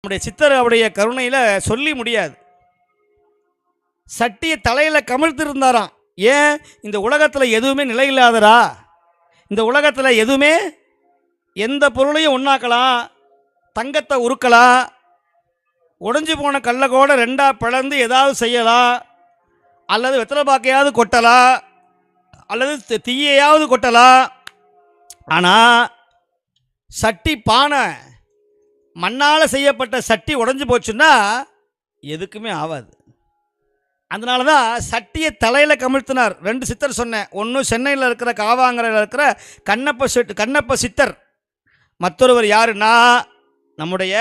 நம்முடைய சித்தர் அவருடைய கருணையில் சொல்லி முடியாது. சட்டியை தலையில் கமிழ்த்திருந்தாராம். ஏன்? இந்த உலகத்தில் எதுவுமே நிலையில்லாதரா, இந்த உலகத்தில் எதுவுமே எந்த பொருளையும் ஒன்றாக்கலாம், தங்கத்தை உருக்கலாம், உடைஞ்சு போன கல்லை கூட ரெண்டாக பிளந்து ஏதாவது செய்யலாம், அல்லது வெத்தலை பாக்கையாவது கொட்டலாம், அல்லது தீயையாவது கொட்டலாம். ஆனால் சட்டி பானை மண்ணால் செய்யப்பட்ட சட்டி உடஞ்சி போச்சுன்னா எதுக்குமே ஆகாது. அதனால தான் சட்டியை தலையில் கமிழ்த்தினார். 2 சித்தர் சொன்னேன். ஒன்று சென்னையில் இருக்கிற காவாங்கரையில் இருக்கிற கண்ணப்ப சித்தர், மற்றொருவர் யாருன்னா நம்முடைய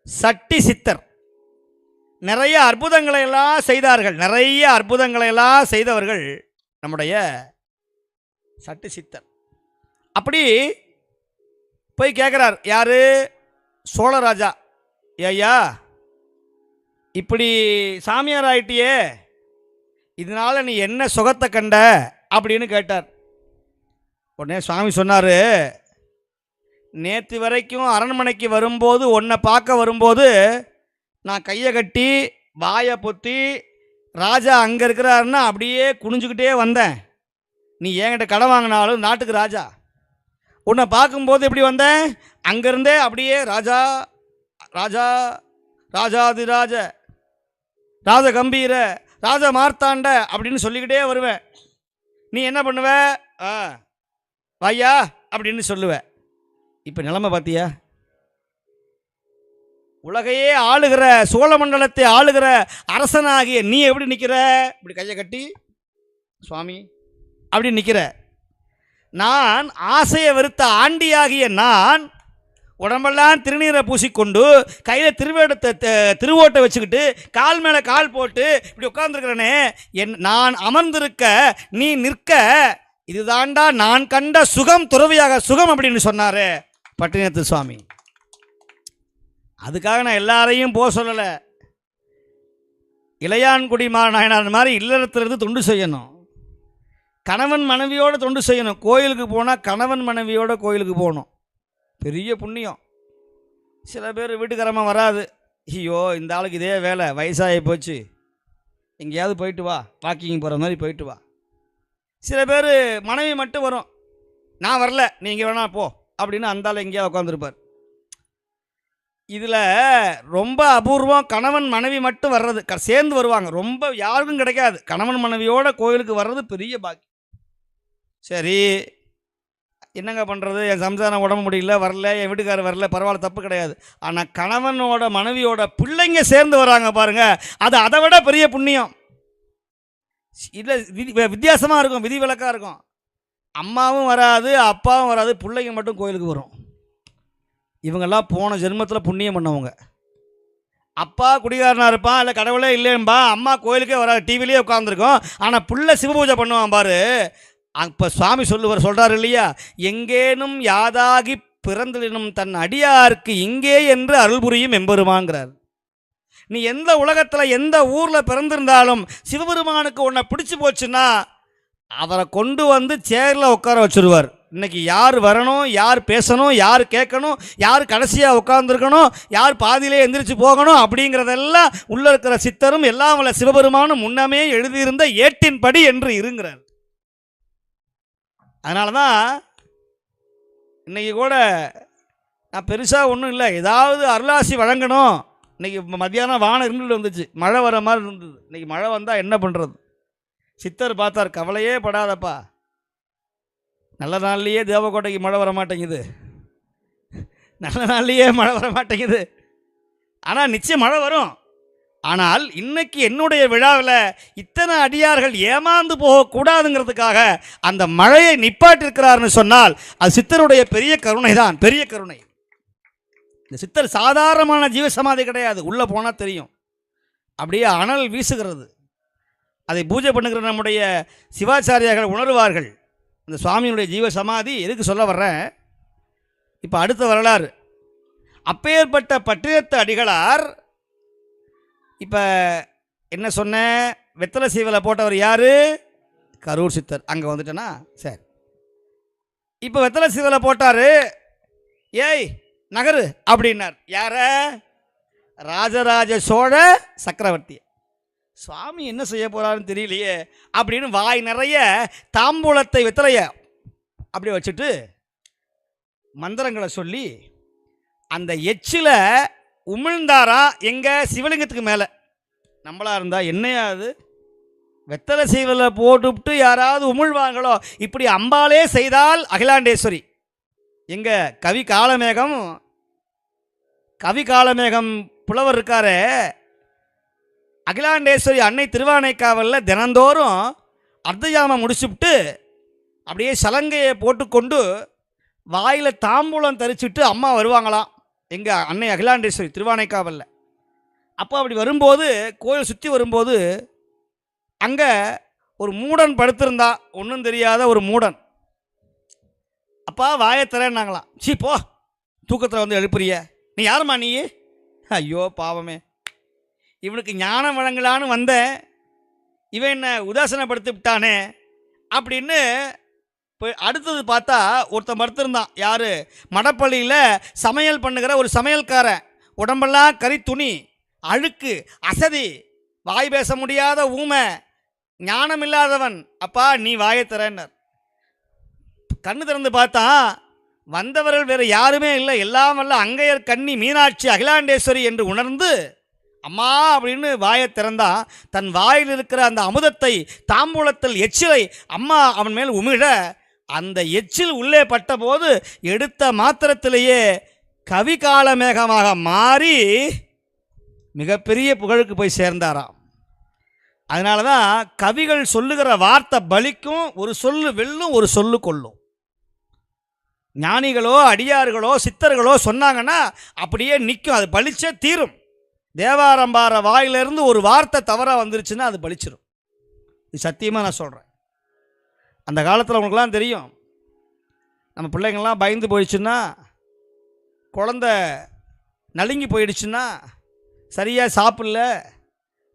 சட்டி சித்தர். நிறைய அற்புதங்களை எல்லாம் செய்தார்கள். நிறைய அற்புதங்களை எல்லாம் செய்தவர்கள் நம்முடைய சட்டி சித்தர். அப்படி போய் கேட்குறார். யார்? சோழராஜா. ஐயா, இப்படி சாமியார் ஆயிட்டியே, இதனால் நீ என்ன சுகத்தை கண்ட அப்படின்னு கேட்டார். உடனே சுவாமி சொன்னார், நேற்று வரைக்கும் அரண்மனைக்கு வரும்போது, உன்னை பார்க்க வரும்போது நான் கையை கட்டி வாயை பொத்தி ராஜா அங்கே இருக்கிறாருன்னா அப்படியே குனிஞ்சுக்கிட்டே வந்தேன். நீ என்கிட்ட கடன் வாங்கினாலும் நாட்டுக்கு ராஜா. உன்னை பார்க்கும்போது எப்படி வந்தேன்? அங்கேருந்தே அப்படியே ராஜா ராஜா ராஜாதிராஜ ராஜ கம்பீர ராஜ மார்த்தாண்ட அப்படின்னு சொல்லிக்கிட்டே வருவேன். நீ என்ன பண்ணுவ? வாயா அப்படின்னு சொல்லுவ. இப்போ நிலைமை பார்த்தியா? உலகையே ஆளுகிற, சோழ மண்டலத்தை ஆளுகிற அரசனாகிய நீ எப்படி நிற்கிற? இப்படி கையை கட்டி சுவாமி அப்படி நிற்கிற. நான் ஆசையை வெறுத்த ஆண்டியாகிய நான் உடம்பெல்லாம் திருநீரை பூசிக்கொண்டு கையில் திருவோட்டை வச்சுக்கிட்டு கால் மேலே கால் போட்டு இப்படி உட்கார்ந்துருக்கிறனே, நான் அமர்ந்திருக்க நீ நிற்க, இதுதாண்டா நான் கண்ட சுகம், துறவியாக சுகம் அப்படின்னு சொன்னார் பட்டினத்து சுவாமி. அதுக்காக நான் எல்லாரையும் போக சொல்லலை. இளையான்குடி நாயனார் மாதிரி இல்லறத்திலிருந்து தொண்டு செய்யணும், கணவன் மனைவியோடு தொண்டு செய்யணும். கோயிலுக்கு போனால் கணவன் மனைவியோட கோயிலுக்கு போகணும், பெரிய புண்ணியம். சில பேர் வீட்டுக்காரமாக வராது. ஐயோ, இந்த ஆளுக்கு இதே வேலை, வயசாகி போச்சு, எங்கேயாவது போயிட்டு வா, வாக்கிங் போகிற மாதிரி போயிட்டு வா. சில பேர் மனைவி மட்டும் வரும், நான் வரல நீங்கள் வேணா போ அப்படின்னு அந்த ஆள் எங்கேயாவது உட்காந்துருப்பார். இதில் ரொம்ப அபூர்வம் கணவன் மனைவி மட்டும் வர்றது, சேர்ந்து வருவாங்க. ரொம்ப யாருக்கும் கிடைக்காது. கணவன் மனைவியோட கோயிலுக்கு வர்றது பெரிய பாக்கி. சரி, என்னங்க பண்ணுறது, என் சம்சாரம் உடம்பு முடியல, வரல, என் வீட்டுக்காரர் வரல, பரவாயில்ல, தப்பு கிடையாது. ஆனால் கணவனோட மனைவியோட பிள்ளைங்க சேர்ந்து வராங்க பாருங்க, அது அதை விட பெரிய புண்ணியம். இல்லை, வித்தியாசமாக இருக்கும், விதி விலக்காக இருக்கும். அம்மாவும் வராது, அப்பாவும் வராது, பிள்ளைங்க மட்டும் கோயிலுக்கு வரும். இவங்கெல்லாம் போன ஜென்மத்தில் புண்ணியம் பண்ணவங்க. அப்பா குடிகாரனாக இருப்பான், இல்லை கடவுளே இல்லைன்பா, அம்மா கோயிலுக்கே வராது, டிவிலேயே உட்காந்துருக்கோம். ஆனால் பிள்ளை சிவபூஜை பண்ணுவான் பாரு. அப்போ சுவாமி சொல்கிறார் இல்லையா, எங்கேனும் யாதாகி பிறந்தினும் தன் அடியாருக்கு இங்கே என்று அருள் புரியும் எம்பெருமாங்கிறார். நீ எந்த உலகத்தில் எந்த ஊரில் பிறந்திருந்தாலும் சிவபெருமானுக்கு உன்னை பிடிச்சி போச்சுன்னா அவரை கொண்டு வந்து சேரில் உட்கார வச்சுருவார். இன்றைக்கி யார் வரணும், யார் பேசணும், யார் கேட்கணும், யார் கடைசியாக உட்காந்துருக்கணும், யார் பாதியிலே எந்திரிச்சு போகணும் அப்படிங்கிறதெல்லாம் உள்ளே இருக்கிற சித்தரும் எல்லாம் உள்ள சிவபெருமானும் முன்னமே எழுதியிருந்த ஏட்டின்படி என்று இருங்கிறார். அதனால தான் இன்றைக்கி கூட நான் பெருசாக ஒன்றும் இல்லை, ஏதாவது அருளாசி வழங்கணும். இன்றைக்கி மத்தியானம் வானம் இருந்துட்டு வந்துச்சு, மழை வர மாதிரி இருந்தது. இன்றைக்கி மழை வந்தால் என்ன பண்ணுறது? சித்தர் பார்த்தார், கவலையே படாதப்பா, நல்ல நாள்லேயே தேவக்கோட்டைக்கு மழை வர மாட்டேங்குது, நல்ல நாள்லேயே மழை வர மாட்டேங்குது, ஆனால் நிச்சயம் மழை வரும். ஆனால் இன்னைக்கு என்னுடைய விழாவில் இத்தனை அடியார்கள் ஏமாந்து போகக்கூடாதுங்கிறதுக்காக அந்த மழையை நிப்பாட்டிருக்கிறார்னு சொன்னால் அது சித்தருடைய பெரிய கருணை தான், பெரிய கருணை. இந்த சித்தர் சாதாரணமான ஜீவசமாதி கிடையாது. உள்ளே போனால் தெரியும், அப்படியே அனல் வீசுகிறது. அதை பூஜை பண்ணுகிற நம்முடைய சிவாச்சாரியார்கள் உணர்வார்கள். இந்த சுவாமியினுடைய ஜீவசமாதி எதுக்கு சொல்ல வர்றேன்? இப்போ அடுத்த வரலாறு. அப்பேற்பட்ட பட்டினத்து அடிகளார் இப்போ என்ன சொன்னேன், வெத்தலை சீவலை போட்டவர் யார்? கரூர் சித்தர். அங்கே வந்துட்டேன்னா சரி, இப்போ வெத்தலை சீவலை போட்டார். ஏய் நகரு அப்படின்னார். யார? ராஜராஜ சோழ சக்கரவர்த்தி. சுவாமி என்ன செய்ய போறாருன்னு தெரியலையே அப்படின்னு வாய் நிறைய தாம்பூலத்தை வெத்தலைய அப்படி வச்சுட்டு மந்திரங்களை சொல்லி அந்த எச்சில உமிழ்ந்தாரா எங்க சிவலிங்கத்துக்கு மேலே. நம்மளா இருந்தா என்னையா அது, வெத்தலை சீவலை போட்டுவிட்டு யாராவது உமிழ்வாங்களோ? இப்படி அம்பாலே செய்தால் அகிலாண்டேஸ்வரி. எங்க கவி காலமேகம் புலவர் இருக்காரு, அகிலாண்டேஸ்வரி அன்னை திருவானைக்காவலில் தினந்தோறும் அர்த்தஜாமம் முடிச்சுவிட்டு அப்படியே சலங்கையை போட்டுக்கொண்டு வாயில் தாம்பூலம் தரிச்சுட்டு அம்மா வருவாங்களாம் எங்கள் அன்னை அகிலாண்டேஸ்வரி திருவானைக்காவலில். அப்போ அப்படி வரும்போது கோயில் சுற்றி வரும்போது அங்கே ஒரு மூடன் படுத்திருந்தா, ஒன்றும் தெரியாத ஒரு மூடன். அப்பா வாயத்தரேன்னாங்களாம். சீ போ, தூக்கத்தில் வந்து எழுப்புறிய, நீ யாரும்மா நீ? ஐயோ பாவமே, இவனுக்கு ஞானம் வழங்கலான்னு வந்தேன், இவன் என்ன உதாசனப்படுத்தி விட்டானே அப்படின்னு. இப்போ அடுத்தது பார்த்தா ஒருத்தன் படுத்திருந்தான். யார்? மடப்பள்ளியில் சமையல் பண்ணுகிற ஒரு சமையல்காரன். உடம்பெல்லாம் கறி துணி, அழுக்கு, அசதி, வாய் பேச முடியாத ஊமை, ஞானம் இல்லாதவன். அப்பா நீ வாயத்தரேன்னார். கண்ணு திறந்து பார்த்தா வந்தவர்கள் வேறு யாருமே இல்லை, எல்லாம் வல்ல அங்கையர் கண்ணி மீனாட்சி அகிலாண்டேஸ்வரி என்று உணர்ந்து அம்மா அப்படின்னு வாயை திறந்தா தன் வாயில் இருக்கிற அந்த அமுதத்தை தாம்பூலத்தில் எச்சிலை அம்மா அவன் மேல் உமிழ அந்த எச்சில் உள்ளே பட்ட போது எடுத்த மாத்திரத்திலேயே கவி காலமேகமாக மாறி மிகப்பெரிய புகழுக்கு போய் சேர்ந்தாராம். அதனால தான் கவிகள் சொல்லுகிற வார்த்தை பலிக்கும், ஒரு சொல்லு வெல்லும், ஒரு சொல்லு கொல்லும். ஞானிகளோ அடியார்களோ சித்தர்களோ சொன்னாங்கன்னா அப்படியே நிற்கும், அது பலிச்சே தீரும். தேவாரம்பார வாயிலிருந்து ஒரு வார்த்தை தவறாக வந்துருச்சுன்னா அது பலிச்சிடும். இது சத்தியமாக நான் சொல்கிறேன். அந்த காலத்தில் உங்களுக்குலாம் தெரியும், நம்ம பிள்ளைங்கள்லாம் பயந்து போயிடுச்சுன்னா, குழந்த நலுங்கி போயிடுச்சுன்னா, சரியாக சாப்பிடல,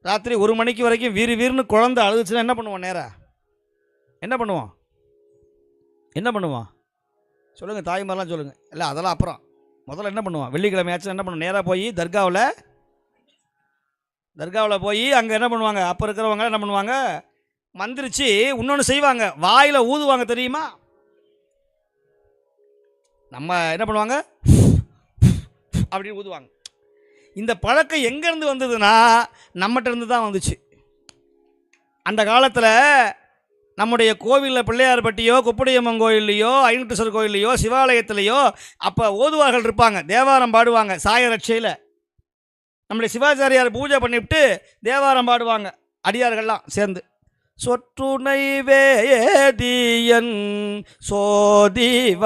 ராத்திரி 1 மணிக்கு வரைக்கும் வீறுன்னு குழந்தை அழுதுச்சுன்னா என்ன பண்ணுவோம்? என்ன பண்ணுவோம் சொல்லுங்கள் தாய்மாரெலாம் சொல்லுங்கள். இல்லை அதெல்லாம் அப்புறம், முதல்ல என்ன பண்ணுவோம்? வெள்ளிக்கிழமையாச்சும் என்ன பண்ணுவோம்? நேராக போய் தர்காவில் போய் அங்கே என்ன பண்ணுவாங்க? அப்போ இருக்கிறவங்க என்ன பண்ணுவாங்க? மந்திரிச்சு இன்னொன்று செய்வாங்க, வாயில் ஊதுவாங்க தெரியுமா? நம்ம என்ன பண்ணுவாங்க? அப்படின்னு ஊதுவாங்க. இந்த பழக்கம் எங்கேருந்து வந்ததுன்னா நம்மகிட்ட இருந்து தான் வந்துச்சு. அந்த காலத்தில் நம்முடைய கோவிலில் பிள்ளையார்பட்டியோ குப்படியம்மன் கோயில்லையோ ஐநூற்றீஸ்வரர் கோயில்லையோ சிவாலயத்திலையோ அப்போ ஓதுவார்கள் இருப்பாங்க, தேவாரம் பாடுவாங்க சாயரட்சையில். நம்முடைய சிவாச்சாரியார் பூஜை பண்ணிவிட்டு தேவாரம் பாடுவாங்க அடியார்கள்லாம் சேர்ந்து. சொற்றுணை வேதியன் சோதிவாகனவன்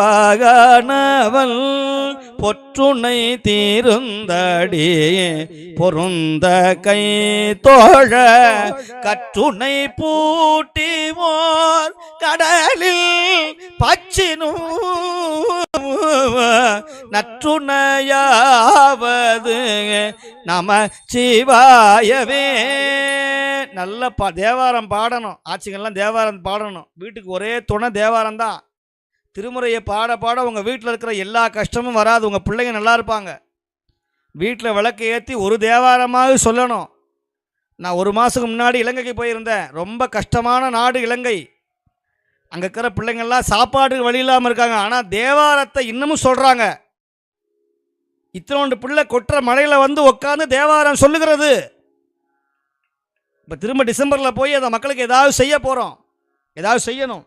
பொற்றுணை தீருந்தடி பொருந்த கை தோழ கற்றுணை பூட்டிவோர் கடலில் பச்சினும் நற்றுணையாவது நம சிவாயவே. நல்ல தேவாரம் பாடணும், ஆட்சிகள்லாம் தேவாரம் பாடணும். வீட்டுக்கு ஒரே துணை தேவாரம் தான். திருமுறையை பாட பாட உங்கள் வீட்டில் இருக்கிற எல்லா கஷ்டமும் வராது, உங்கள் பிள்ளைங்க நல்லா இருப்பாங்க. வீட்டில் விளக்கு ஏற்றி ஒரு தேவாரமாக சொல்லணும். நான் 1 மாதத்துக்கு முன்னாடி இலங்கைக்கு போயிருந்தேன். ரொம்ப கஷ்டமான நாடு இலங்கை. அங்கே இருக்கிற பிள்ளைங்கள்லாம் சாப்பாட்டுக்கு வழி இல்லாமல் இருக்காங்க, ஆனால் தேவாரத்தை இன்னமும் சொல்கிறாங்க. இத்தனோண்டு பிள்ளை கொட்டுற மழையில் வந்து உட்காந்து தேவாரம் சொல்லுகிறது. இப்போ திரும்ப டிசம்பரில் போய் அந்த மக்களுக்கு ஏதாவது செய்ய போகிறோம், ஏதாவது செய்யணும்.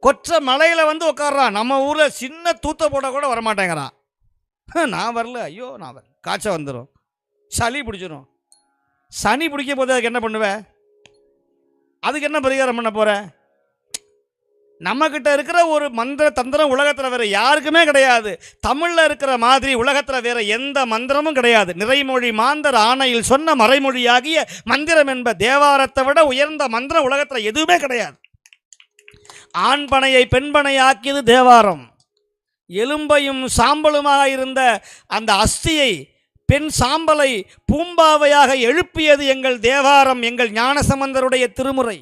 கொற்ற மலையில் வந்து உட்காடுறான். நம்ம ஊரில் சின்ன தூத்த போட கூட வரமாட்டேங்கிறான். நான் வரல, ஐயோ நான் வரல, காய்ச்சல் வந்துடும், சளி பிடிச்சிடும். சனி பிடிக்க போது அதுக்கு என்ன பண்ணுவேன்? அதுக்கு என்ன பரிகாரம் பண்ண போகிற? நம்மக்கிட்ட இருக்கிற ஒரு மந்திர தந்திரம் உலகத்தில் வேறு யாருக்குமே கிடையாது. தமிழில் இருக்கிற மாதிரி உலகத்தில் வேறு எந்த மந்திரமும் கிடையாது. நிறைமொழி மாந்தர் ஆணையில் சொன்ன மறைமொழியாகிய மந்திரம் என்ப தேவாரத்தை விட உயர்ந்த மந்திரம் உலகத்தில் எதுவுமே கிடையாது. ஆண்பனையை பெண்பனையாக்கியது தேவாரம். எலும்பையும் சாம்பலுமாக இருந்த அந்த அஸ்தியை பெண் சாம்பலை பூம்பாவையாக எழுப்பியது எங்கள் தேவாரம், எங்கள் ஞானசம்பந்தருடைய திருமுறை.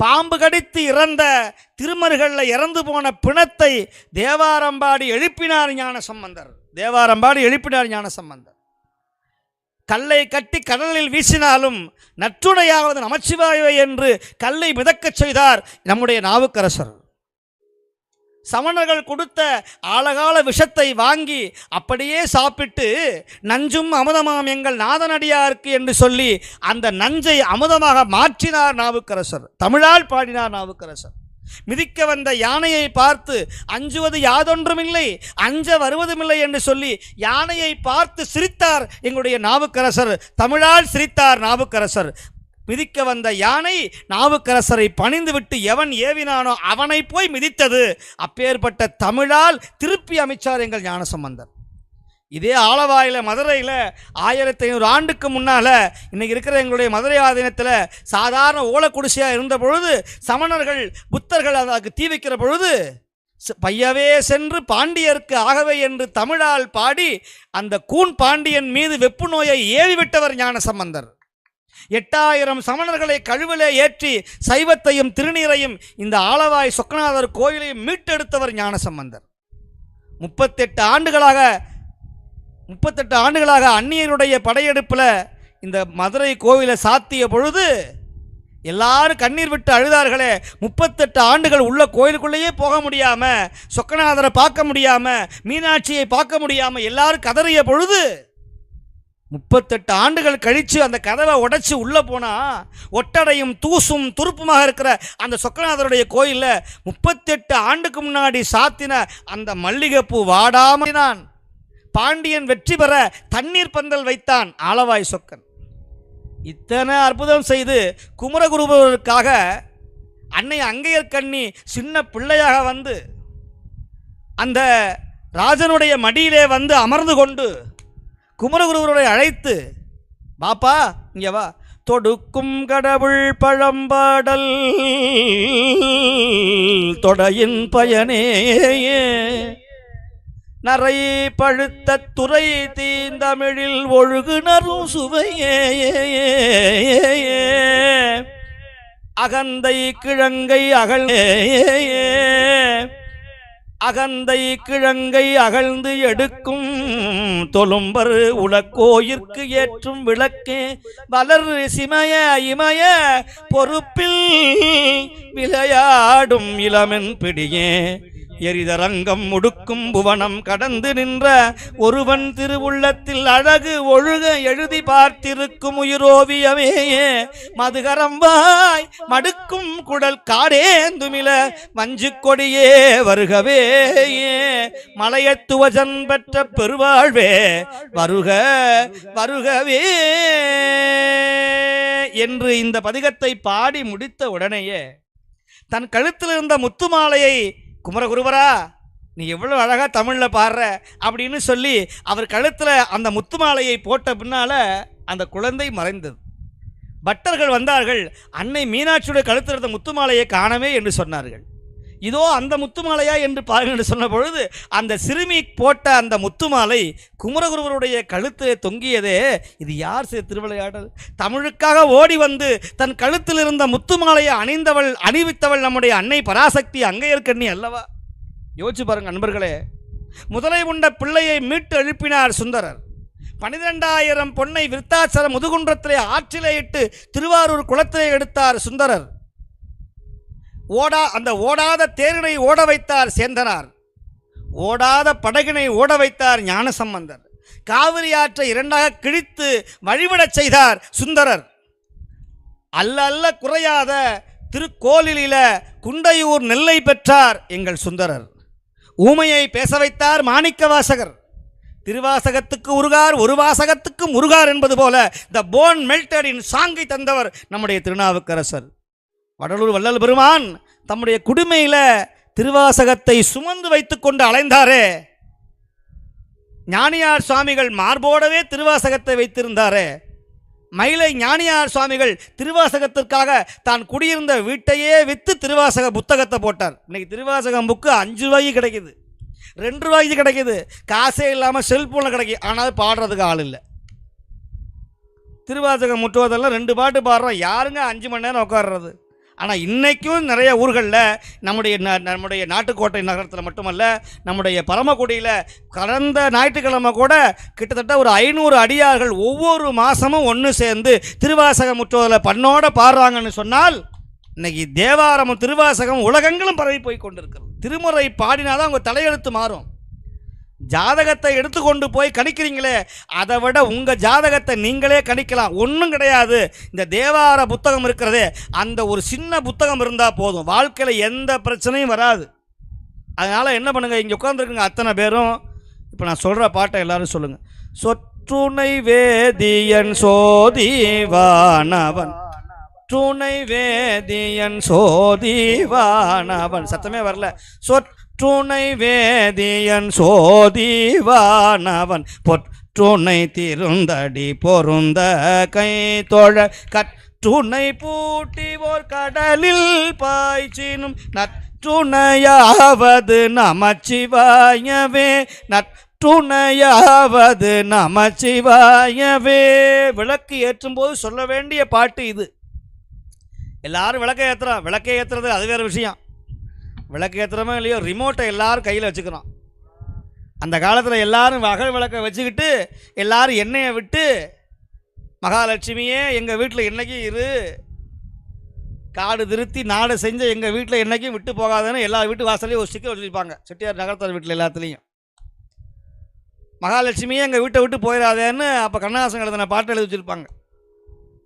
பாம்பு கடித்து இறந்த திருமருகளில் இறந்து போன பிணத்தை தேவாரம்பாடி எழுப்பினார் ஞானசம்பந்தர். தேவாரம்பாடி எழுப்பினார் ஞானசம்பந்தர். கல்லை கட்டி கடலில் வீசினாலும் நற்றுணையாவது நமச்சிவாயவே என்று கல்லை மிதக்கச் செய்தார் நம்முடைய நாவுக்கரசர். சமணர்கள் கொடுத்த ஆழகால விஷத்தை வாங்கி அப்படியே சாப்பிட்டு நஞ்சும் அமுதமாம் எங்கள் நாதனடியாருக்கு என்று சொல்லி அந்த நஞ்சை அமுதமாக மாற்றினார் நாவுக்கரசர். தமிழால் பாடினார் நாவுக்கரசர். மிதிக்க வந்த யானையை பார்த்து அஞ்சுவது யாதொன்றுமில்லை, அஞ்ச வருவதுமில்லை என்று சொல்லி யானையை பார்த்து சிரித்தார் எங்களுடைய நாவுக்கரசர். தமிழால் சிரித்தார் நாவுக்கரசர். மிதிக்க வந்த யானை நாவுக்கரசரை பணிந்துவிட்டு எவன் ஏவினானோ அவனை போய் மிதித்தது. அப்பேற்பட்ட தமிழால் திருப்பி அமைச்சார் எங்கள் ஞானசம்பந்தர். இதே ஆலவாயில் மதுரையில் 1500 ஆண்டுக்கு முன்னால் இன்றைக்கி இருக்கிற எங்களுடைய மதுரை ஆதீனத்தில் சாதாரண ஓலக்குடிசையாக இருந்த பொழுது சமணர்கள் புத்தர்கள் அதற்கு தீ வைக்கிற பொழுது பையவே சென்று பாண்டியருக்கு ஆகவே என்று தமிழால் பாடி அந்த கூன் பாண்டியன் மீது வெப்பு நோயை ஏவிவிட்டவர் ஞானசம்பந்தர். 8000 சமணர்களை கழுவிலே ஏற்றி சைவத்தையும் திருநீரையும் இந்த ஆலவாய் சொக்கநாதர் கோயிலையும் மீட்டெடுத்தவர் ஞானசம்பந்தர். 38 ஆண்டுகளாக அந்நியருடைய படையெடுப்பில் இந்த மதுரை கோவிலை சாத்திய பொழுது எல்லாரும் கண்ணீர் விட்டு அழுதார்களே. 38 ஆண்டுகள் உள்ள கோயிலுக்குள்ளேயே போக முடியாமல், சொக்கநாதரை பார்க்க முடியாமல், மீனாட்சியை பார்க்க முடியாமல் எல்லாரும் கதறிய பொழுது 38 ஆண்டுகள் கழித்து அந்த கதவை உடைச்சி உள்ளே போனால் ஒட்டடையும் தூசும் துருப்புமாக இருக்கிற அந்த சொக்கநாதருடைய கோயிலில் 38 ஆண்டுக்கு முன்னாடி சாத்தின அந்த மல்லிகைப்பூ வாடாமலினான். பாண்டியன் வெற்றி பெற தண்ணீர் பந்தல் வைத்தான் ஆலவாய் சொக்கன். இத்தனை அற்புதம் செய்து குமரகுருபருக்காக அன்னை அங்கையர்கண்ணி சின்ன பிள்ளையாக வந்து அந்த ராஜனுடைய மடியிலே வந்து அமர்ந்து கொண்டு குமரகுருவரை அழைத்து, பாப்பா இங்கே வா, தொடுக்கும் கடவுள் பழம்பாடல் தொடையின் பயனே நரை பழுத்த துறை தீந்தமிழில் ஒழுகுணரும் சுவையே அகந்தை கிழங்கை அகந்தை கிழங்கை அகழ்ந்து எடுக்கும் தொலும்பர் உலக்கோயிற்கு ஏற்றும் விளக்கே வளர் சிமய இமய பொறுப்பில் விளையாடும் இளமென் பிடியே எரிதரங்கம் முடுக்கும் புவனம் கடந்து நின்ற ஒருவன் திருவுள்ளத்தில் அழகு ஒழுக எழுதி பார்த்திருக்கும் உயிரோவியமே மதுகரம்பாய் மடுக்கும் குடல் காடேந்துமில வஞ்சு கொடியே வருகவே மலையத்துவஜன் பெற்ற பெருவாழ்வே வருக வருகவே என்று இந்த பதிகத்தை பாடி முடித்த உடனேயே தன் கழுத்தில் இருந்த முத்துமாலையை, குமரகுருவரா நீ எவ்வளோ அழகாக தமிழில் பாடுற அப்படின்னு சொல்லி அவர் கழுத்தில் அந்த முத்துமாலையை போட்ட பின்னால் அந்த குழந்தை மறைந்தது. பட்டர்கள் வந்தார்கள், அன்னை மீனாட்சியுடைய கழுத்தில் இருந்த முத்துமாலையை காணவே என்று சொன்னார்கள். இதோ அந்த முத்துமாலையா என்று பாருங்கள் என்று சொன்ன பொழுது அந்த சிறுமி போட்ட அந்த முத்துமாலை குமரகுருவருடைய கழுத்திலே தொங்கியதே. இது யார் திருவிளையாடல்? தமிழுக்காக ஓடி வந்து தன் கழுத்தில் இருந்த முத்துமாலையை அணிவித்தவள் நம்முடைய அன்னை பராசக்தி அங்கையர்கண்ணி அல்லவா? யோசிச்சு பாருங்க நண்பர்களே. முதலை உண்ட பிள்ளையை மீட்டு எழுப்பினார் சுந்தரர். 12,000 பொன்னை விருத்தாச்சலம் முதுகுன்றத்திலே ஆற்றிலே இட்டு திருவாரூர் குளத்திலே எடுத்தார் சுந்தரர். அந்த ஓடாத தேரினை ஓட வைத்தார் சேந்தனார். ஓடாத படகினை ஓட வைத்தார் ஞானசம்பந்தர். காவிரி ஆற்றை 2ஆக கிழித்து வழிபடச் செய்தார் சுந்தரர். அல்ல குறையாத திருக்கோலில குண்டையூர் நெல்லை பெற்றார் எங்கள் சுந்தரர். ஊமையை பேச வைத்தார் மாணிக்க வாசகர். திருவாசகத்துக்கு உருகார், ஒரு வாசகத்துக்கு முருகார் என்பது போல த போன் மெல்டட் இன் சாங்கை தந்தவர் நம்முடைய திருநாவுக்கரசர். வடலூர் வள்ளல் பெருமான் தம்முடைய குடுமையில் திருவாசகத்தை சுமந்து வைத்துக் கொண்டு அலைந்தாரே. ஞானியார் சுவாமிகள் மார்போடவே திருவாசகத்தை வைத்திருந்தாரே. மயிலை ஞானியார் சுவாமிகள் திருவாசகத்திற்காக தான் குடியிருந்த வீட்டையே விற்று திருவாசக புத்தகத்தை போட்டார். இன்னைக்கு திருவாசகம் புக்கு 5 ரூபாய்க்கு கிடைக்குது, 2 ரூபாய்க்கு கிடைக்குது, காசே இல்லாமல் செல்போனில் கிடைக்கும். ஆனால் பாடுறதுக்கு ஆள் இல்லை. திருவாசகம் முற்றுவதெல்லாம் 2 பாட்டு பாடுறோம். யாருங்க 5 மணி நேரம் உட்காடுறது? ஆனால் இன்றைக்கும் நிறைய ஊர்களில் நம்முடைய நாட்டுக்கோட்டை நகரத்தில் மட்டுமல்ல, நம்முடைய பரமக்குடியில் கடந்த ஞாயிற்றுக்கிழமை கூட கிட்டத்தட்ட ஒரு 500 அடியார்கள் ஒவ்வொரு மாதமும் ஒன்று சேர்ந்து திருவாசகம் முற்றோதில் பண்ணோட பாடுறாங்கன்னு சொன்னால், இன்னைக்கு தேவாரமும் திருவாசகம் உலகங்களும் பரவி போய் கொண்டிருக்கிறது. திருமுறை பாடினாதான் உங்கள் தலையெழுத்து மாறும். ஜாதகத்தை எடுத்துக்கொண்டு போய் கணிக்கிறீங்களே, அதை விட உங்கள் ஜாதகத்தை நீங்களே கணிக்கலாம். ஒன்றும் கிடையாது. இந்த தேவார புத்தகம் இருக்கிறதே, அந்த ஒரு சின்ன புத்தகம் இருந்தால் போதும், வாழ்க்கையில் எந்த பிரச்சனையும் வராது. அதனால் என்ன பண்ணுங்கள், இங்கே உட்காந்துருக்குங்க அத்தனை பேரும் இப்போ நான் சொல்கிற பாட்டை எல்லாரும் சொல்லுங்கள். சொற்றுணை வேதியன் சோதிவானவன், துணை வேதியன் சோதிவானவன், சத்தமே வரல. சொற்றுணை வேதியன் சோதிவானவன், பொற்றுணை திருந்தடி பொருந்த கை தோழ கற்றுணை பூட்டி ஓர் கடலில் பாய்ச்சினும் நற்றுணையாவது நமச்சிவாயவே, நற்றுணையாவது நமச்சிவாயவே. விளக்கு ஏற்றும்போது சொல்ல வேண்டிய பாட்டு இது. எல்லாரும் விளக்கை ஏற்றுறோம். விளக்கை ஏற்றுறது அது வேறு விஷயம். விளக்கு ஏற்றுறோமோ இல்லையோ, ரிமோட்டை எல்லாரும் கையில் வச்சுக்கிறோம். அந்த காலத்தில் எல்லாரும் அகல் விளக்கை வச்சுக்கிட்டு எல்லாரும் எண்ணெயை விட்டு, மகாலட்சுமியே எங்கள் வீட்டில் என்றைக்கும் இரு, காடு திருத்தி நாடு செஞ்ச எங்கள் வீட்டில் என்றைக்கும் விட்டு போகாதுன்னு எல்லா வீட்டு வாசலையும் ஒரு ஸ்டிக்கர் வச்சுருப்பாங்க. செட்டியார் நகரத்தார் வீட்டில் எல்லாத்துலேயும் மகாலட்சுமியே எங்கள் வீட்டை விட்டு போயிடாதேன்னு அப்போ கண்ணதாசன் எழுதின பாட்டு எழுதி வச்சுருப்பாங்க.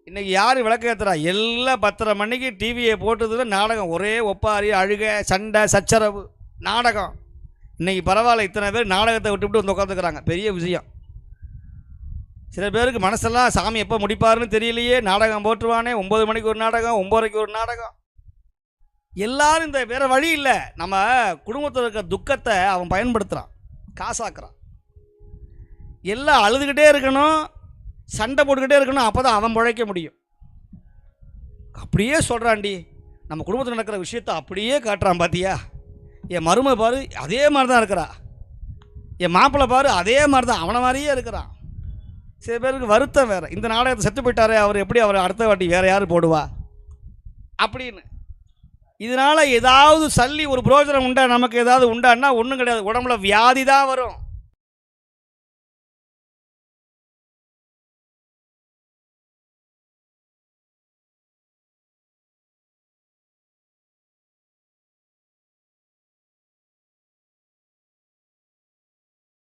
இன்றைக்கி யார் விளக்கு ஏற்றுறா? எல்லாம் 10:30 மணிக்கு டிவியை போட்டதில் நாடகம், ஒரே ஒப்பாரி, அழுகை, சண்டை, சச்சரவு, நாடகம். இன்றைக்கி பரவாயில்ல, இத்தனை பேர் நாடகத்தை விட்டுவிட்டு வந்து உட்காந்துக்கிறாங்க, பெரிய விஷயம். சில பேருக்கு மனசெல்லாம் சாமி எப்போ முடிப்பாருன்னு தெரியலையே, நாடகம் போட்டுருவானே, 9 மணிக்கு ஒரு நாடகம், 9:30க்கு ஒரு நாடகம். எல்லாரும் இந்த வேறு வழி இல்லை. நம்ம குடும்பத்தில் இருக்கிற துக்கத்தை அவன் பயன்படுத்துகிறான், காசாக்குறான். எல்லாம் அழுதுகிட்டே இருக்கணும், சண்டை போட்டுக்கிட்டே இருக்கணும், அப்போ தான் அவன் பிழைக்க முடியும். அப்படியே சொல்கிறான்டி, நம்ம குடும்பத்தில் நடக்கிற விஷயத்தை அப்படியே காட்டுறான். பார்த்தியா, என் மருமை பாரு அதே மாதிரி தான் இருக்கிறா, என் மாப்பிள்ளை பாரு அதே மாதிரி தான், அவனை மாதிரியே இருக்கிறான். சில பேருக்கு வருத்தம் வேறு, இந்த நாடகத்தை செத்து போயிட்டாரே, அவர் எப்படி அவர் அடுத்த வாட்டி வேறு யார் போடுவா அப்படின்னு. இதனால் ஏதாவது சல்லி ஒரு புரோஜனம் உண்டா, நமக்கு ஏதாவது உண்டான்னா ஒன்றும் கிடையாது. உடம்புல வியாதி தான் வரும்.